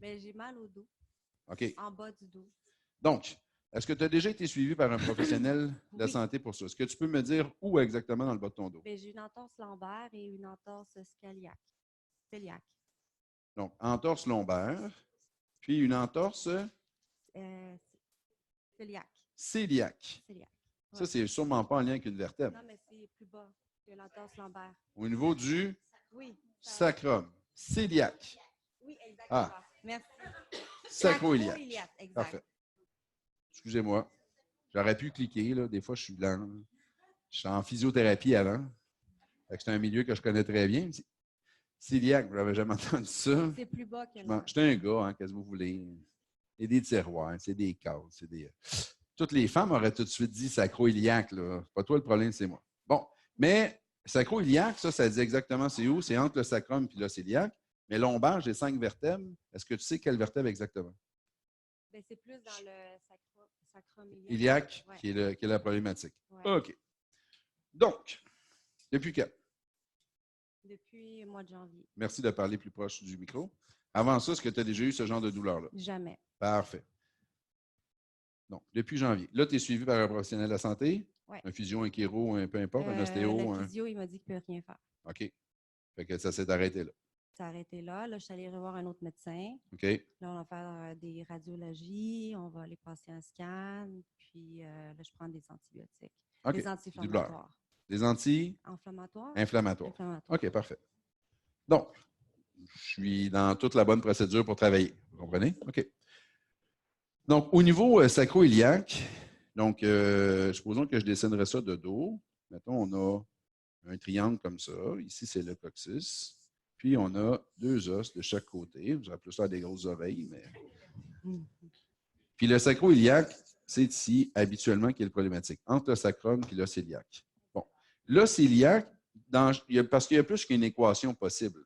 Mais j'ai mal au dos, OK. en bas du dos. Donc, est-ce que tu as déjà été suivi par un professionnel de la Oui. santé pour ça? Est-ce que tu peux me dire où exactement dans le bas de ton dos? Ben, j'ai une entorse lombaire et une entorse cœliaque. Donc, entorse lombaire, puis une entorse Euh, cœliaque. cœliaque. Cœliaque. Ça, Ouais. c'est sûrement pas en lien avec une vertèbre. Non, mais c'est plus bas que l'entorse lombaire. Au niveau du Oui. sacrum, cœliaque. Oui, exactement. Ah, Merci. sacro-iliaque. Sacro-iliaque, exact. Parfait. Excusez-moi. J'aurais pu cliquer, là. Des fois, je suis lent. Je suis en physiothérapie avant. C'est un milieu que je connais très bien. Cœliaque, je n'avais jamais entendu ça. C'est plus bas que J'étais un gars, hein, qu'est-ce que vous voulez? C'est des tiroirs, c'est des cases, c'est des. Toutes les femmes auraient tout de suite dit sacro-iliaque, là. C'est pas toi le problème, c'est moi. Bon, mais sacro-iliaque, ça dit exactement c'est où? C'est entre le sacrum et le cœliaque. Mais lombaire, j'ai 5 vertèbres. Est-ce que tu sais quelle vertèbre exactement? Ben, c'est plus dans le sacrum iliaque. Iliaque, Ouais. qui est la problématique. Ouais. OK. Donc, depuis quand? Depuis le mois de janvier. Merci de parler plus proche du micro. Avant ça, est-ce que tu as déjà eu ce genre de douleur-là? Jamais. Parfait. Donc, depuis janvier. Là, tu es suivi par un professionnel de la santé? Ouais. Un physio, un chiro, peu importe, un ostéo? Le physio, il m'a dit qu'il ne peut rien faire. OK. Fait que ça s'est arrêté là. Ça a arrêté là. Là, je suis allée revoir un autre médecin. OK. Là, on va faire des radiologies, on va aller passer un scan, puis là, je prends des antibiotiques. OK. Des anti-inflammatoires. Des Inflammatoires? anti-inflammatoires. OK, parfait. Donc, je suis dans toute la bonne procédure pour travailler. Vous comprenez? OK. Donc, au niveau sacro-iliaque, donc, supposons que je dessinerais ça de dos. Mettons, on a un triangle comme ça. Ici, c'est le coccyx. Puis, on a 2 os de chaque côté. Vous appelez ça des grosses oreilles, mais. Puis, le sacro-iliaque, c'est ici, habituellement, qui est le problématique, entre le sacrum et l'os iliaque. Bon. L'os iliaque, parce qu'il y a plus qu'une équation possible.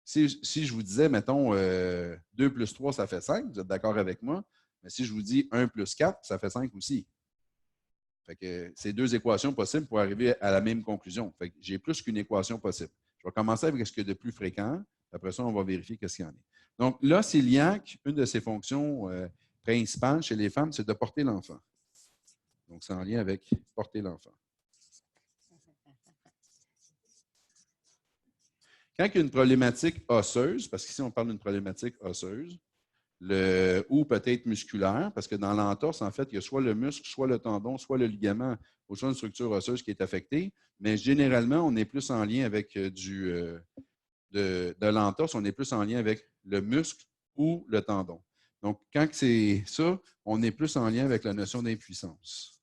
Si je vous disais, mettons, 2 plus 3, ça fait 5, vous êtes d'accord avec moi? Mais si je vous dis 1 plus 4, ça fait 5 aussi. Fait que c'est 2 équations possibles pour arriver à la même conclusion. Fait que j'ai plus qu'une équation possible. Je vais commencer avec ce qu'il y a de plus fréquent. Après ça, on va vérifier qu'est-ce qu'il y en a. Donc, l'os iliaque, une de ses fonctions principales chez les femmes, c'est de porter l'enfant. Donc, c'est en lien avec porter l'enfant. Quand il y a une problématique osseuse, parce qu'ici, on parle d'une problématique osseuse, ou peut-être musculaire, parce que dans l'entorse, en fait, il y a soit le muscle, soit le tendon, soit le ligament, ou soit une structure osseuse qui est affectée. Mais généralement, on est plus en lien avec de l'entorse, on est plus en lien avec le muscle ou le tendon. Donc, quand c'est ça, on est plus en lien avec la notion d'impuissance.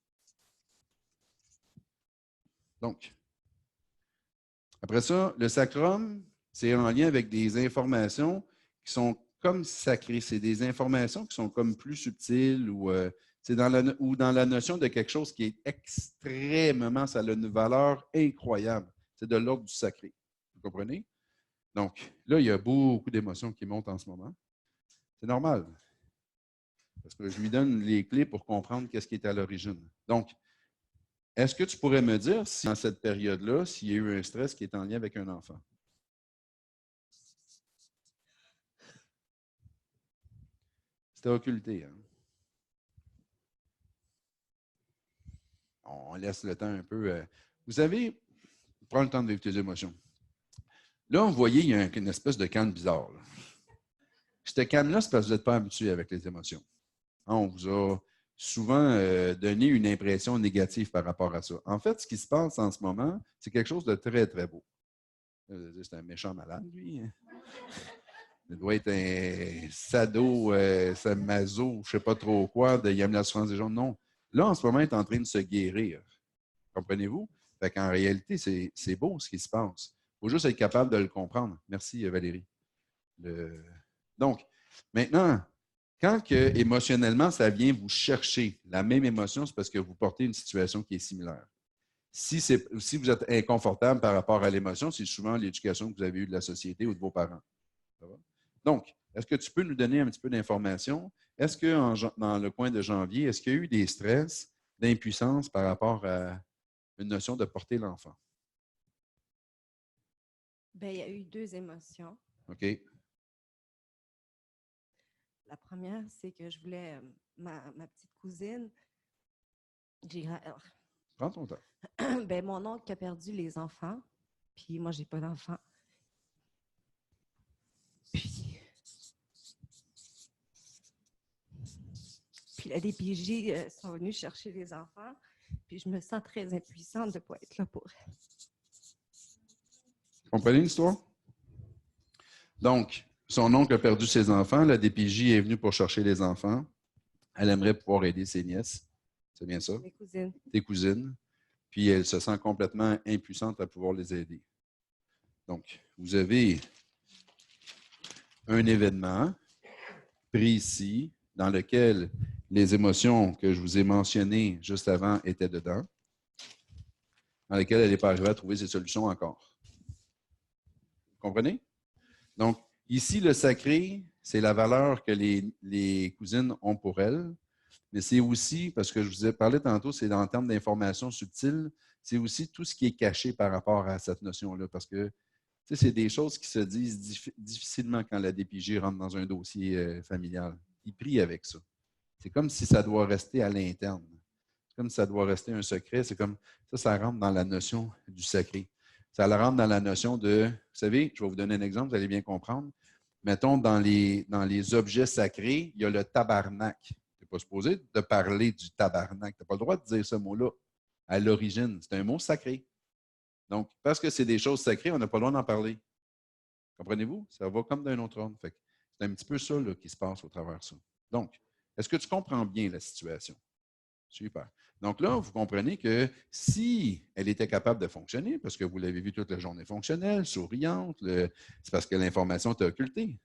Donc, après ça, le sacrum, c'est en lien avec des informations qui sont comme sacrées. C'est des informations qui sont comme plus subtiles ou c'est dans la notion de quelque chose qui est extrêmement, ça a une valeur incroyable. C'est de l'ordre du sacré. Vous comprenez? Donc, là, il y a beaucoup d'émotions qui montent en ce moment. C'est normal. Parce que je lui donne les clés pour comprendre qu'est-ce qui est à l'origine. Donc, est-ce que tu pourrais me dire si dans cette période-là, s'il y a eu un stress qui est en lien avec un enfant? C'était occulté. Hein? On laisse le temps un peu. Vous savez, prends le temps de vivre tes émotions. Là, vous voyez, il y a une espèce de canne bizarre. Là. Cette canne-là, c'est parce que vous n'êtes pas habitué avec les émotions. On vous a souvent donné une impression négative par rapport à ça. En fait, ce qui se passe en ce moment, c'est quelque chose de très, très beau. C'est un méchant malade, lui. Hein? Il doit être un sado, maso, je ne sais pas trop quoi, il aime la souffrance des gens. Non. Là, en ce moment, il est en train de se guérir. Comprenez-vous? Fait qu'en réalité, c'est beau ce qui se passe. Il faut juste être capable de le comprendre. Merci, Valérie. Donc, maintenant, quand que, émotionnellement, ça vient vous chercher la même émotion, c'est parce que vous portez une situation qui est similaire. Si vous êtes inconfortable par rapport à l'émotion, c'est souvent l'éducation que vous avez eue de la société ou de vos parents. Ça va? Donc, est-ce que tu peux nous donner un petit peu d'informations? Est-ce que dans le coin de janvier, est-ce qu'il y a eu des stress, d'impuissance par rapport à une notion de porter l'enfant? Bien, il y a eu 2 émotions. OK. La première, c'est que je voulais ma petite cousine. Alors, Prends ton temps. ben, mon oncle a perdu les enfants, puis moi, j'ai pas d'enfants. Puis la DPJ sont venus chercher les enfants, puis je me sens très impuissante de ne pas être là pour elle. Vous comprenez l'histoire? Donc, son oncle a perdu ses enfants, la DPJ est venue pour chercher les enfants. Elle aimerait pouvoir aider ses nièces. C'est bien ça? Mes cousines. Tes cousines. Puis elle se sent complètement impuissante à pouvoir les aider. Donc, vous avez un événement précis dans lequel les émotions que je vous ai mentionnées juste avant étaient dedans, dans lequel elle n'est pas arrivée à trouver ses solutions encore. Vous comprenez? Donc, ici, le sacré, c'est la valeur que les cousines ont pour elle, mais c'est aussi, parce que je vous ai parlé tantôt, c'est en termes d'informations subtiles, c'est aussi tout ce qui est caché par rapport à cette notion-là, parce que c'est des choses qui se disent difficilement quand la DPJ rentre dans un dossier familial. Ils prient avec ça. C'est comme si ça doit rester à l'interne. C'est comme si ça doit rester un secret. C'est comme ça rentre dans la notion du sacré. Ça rentre dans la notion de, vous savez, je vais vous donner un exemple, vous allez bien comprendre. Mettons, dans les objets sacrés, il y a le tabarnak. Tu n'es pas supposé de parler du tabarnak. Tu n'as pas le droit de dire ce mot-là à l'origine. C'est un mot sacré. Donc, parce que c'est des choses sacrées, on n'a pas le droit d'en parler. Comprenez-vous? Ça va comme d'un autre ordre. C'est un petit peu ça là, qui se passe au travers de ça. Donc, est-ce que tu comprends bien la situation? Super. Donc là, vous comprenez que si elle était capable de fonctionner, parce que vous l'avez vu toute la journée fonctionnelle, souriante, c'est parce que l'information t'a occulté.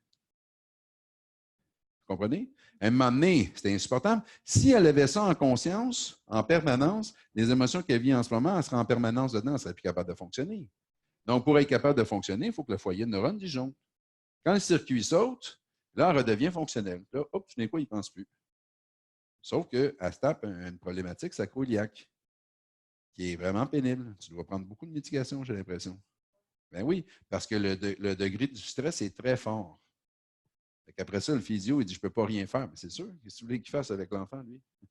Vous comprenez? À un moment donné, c'était insupportable. Si elle avait ça en conscience, en permanence, les émotions qu'elle vit en ce moment, elle serait en permanence dedans, elle ne serait plus capable de fonctionner. Donc, pour être capable de fonctionner, il faut que le foyer de neurones disjoncte. Quand le circuit saute, là, elle redevient fonctionnelle. Là, hop, tout d'un coup, il ne pense plus. Sauf qu'elle se tape une problématique sacro-iliaque qui est vraiment pénible. Tu dois prendre beaucoup de médication, j'ai l'impression. Ben oui, parce que le degré du stress est très fort. Après ça, le physio, il dit, je ne peux pas rien faire. Mais c'est sûr, qu'est-ce que tu voulais qu'il fasse avec l'enfant, lui? Il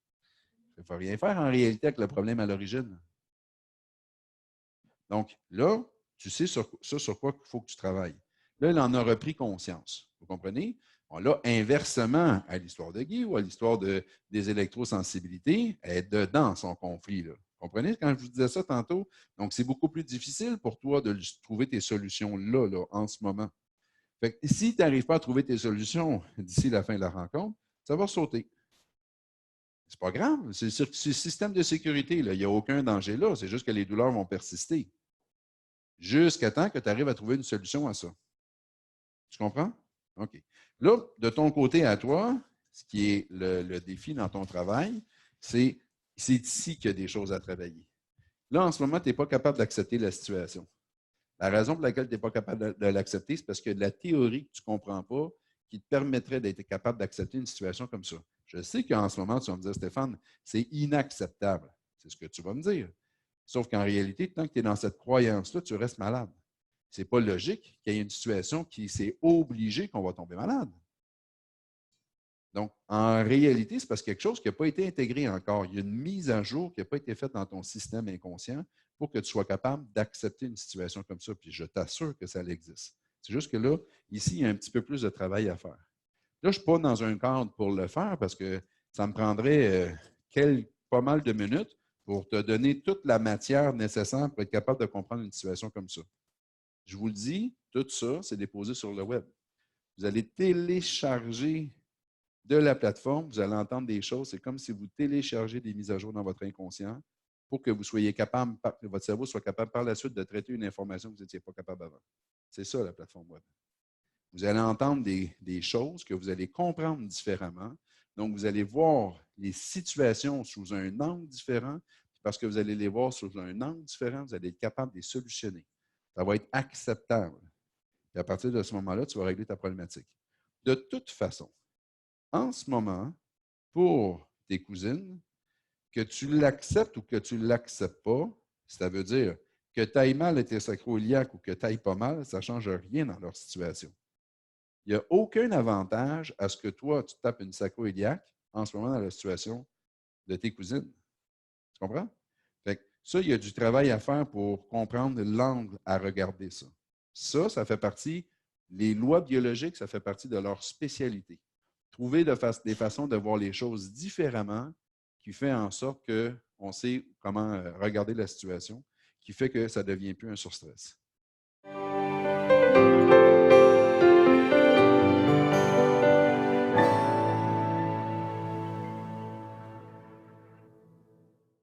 ne peut pas rien faire en réalité avec le problème à l'origine. Donc là, tu sais sur quoi il faut que tu travailles. Là, elle en a repris conscience. Vous comprenez? On l'a inversement à l'histoire de Guy ou à l'histoire des électrosensibilités, elle est dedans son conflit. Là. Vous comprenez quand je vous disais ça tantôt? Donc, c'est beaucoup plus difficile pour toi de trouver tes solutions là, en ce moment. Fait que si tu n'arrives pas à trouver tes solutions d'ici la fin de la rencontre, ça va sauter. C'est pas grave, c'est le système de sécurité. Là. Il n'y a aucun danger là, c'est juste que les douleurs vont persister. Jusqu'à temps que tu arrives à trouver une solution à ça. Tu comprends? OK. Là, de ton côté à toi, ce qui est le défi dans ton travail, c'est ici qu'il y a des choses à travailler. Là, en ce moment, tu n'es pas capable d'accepter la situation. La raison pour laquelle tu n'es pas capable de l'accepter, c'est parce que la théorie que tu ne comprends pas qui te permettrait d'être capable d'accepter une situation comme ça. Je sais qu'en ce moment, tu vas me dire, Stéphane, c'est inacceptable. C'est ce que tu vas me dire. Sauf qu'en réalité, tant que tu es dans cette croyance-là, tu restes malade. Ce n'est pas logique qu'il y ait une situation qui s'est obligée qu'on va tomber malade. Donc, en réalité, c'est parce qu'il y a quelque chose qui n'a pas été intégré encore. Il y a une mise à jour qui n'a pas été faite dans ton système inconscient pour que tu sois capable d'accepter une situation comme ça. Puis je t'assure que ça existe. C'est juste que là, ici, il y a un petit peu plus de travail à faire. Là, je ne suis pas dans un cadre pour le faire parce que ça me prendrait pas mal de minutes pour te donner toute la matière nécessaire pour être capable de comprendre une situation comme ça. Je vous le dis, tout ça, c'est déposé sur le web. Vous allez télécharger de la plateforme, vous allez entendre des choses. C'est comme si vous téléchargez des mises à jour dans votre inconscient pour que vous soyez capable, que votre cerveau soit capable par la suite de traiter une information que vous n'étiez pas capable avant. C'est ça, la plateforme web. Vous allez entendre des choses que vous allez comprendre différemment. Donc, vous allez voir les situations sous un angle différent. Parce que vous allez les voir sous un angle différent, vous allez être capable de les solutionner. Ça va être acceptable. Et à partir de ce moment-là, tu vas régler ta problématique. De toute façon, en ce moment, pour tes cousines, que tu l'acceptes ou que tu ne l'acceptes pas, ça veut dire que tu ailles mal avec tes sacro-iliaques ou que tu ailles pas mal, ça ne change rien dans leur situation. Il n'y a aucun avantage à ce que toi, tu tapes une sacro-iliaque en ce moment dans la situation de tes cousines. Tu comprends? Fait que ça, il y a du travail à faire pour comprendre l'angle à regarder ça. Ça fait partie, les lois biologiques, ça fait partie de leur spécialité. Trouver des façons de voir les choses différemment qui fait en sorte qu'on sait comment regarder la situation, qui fait que ça ne devient plus un surstress.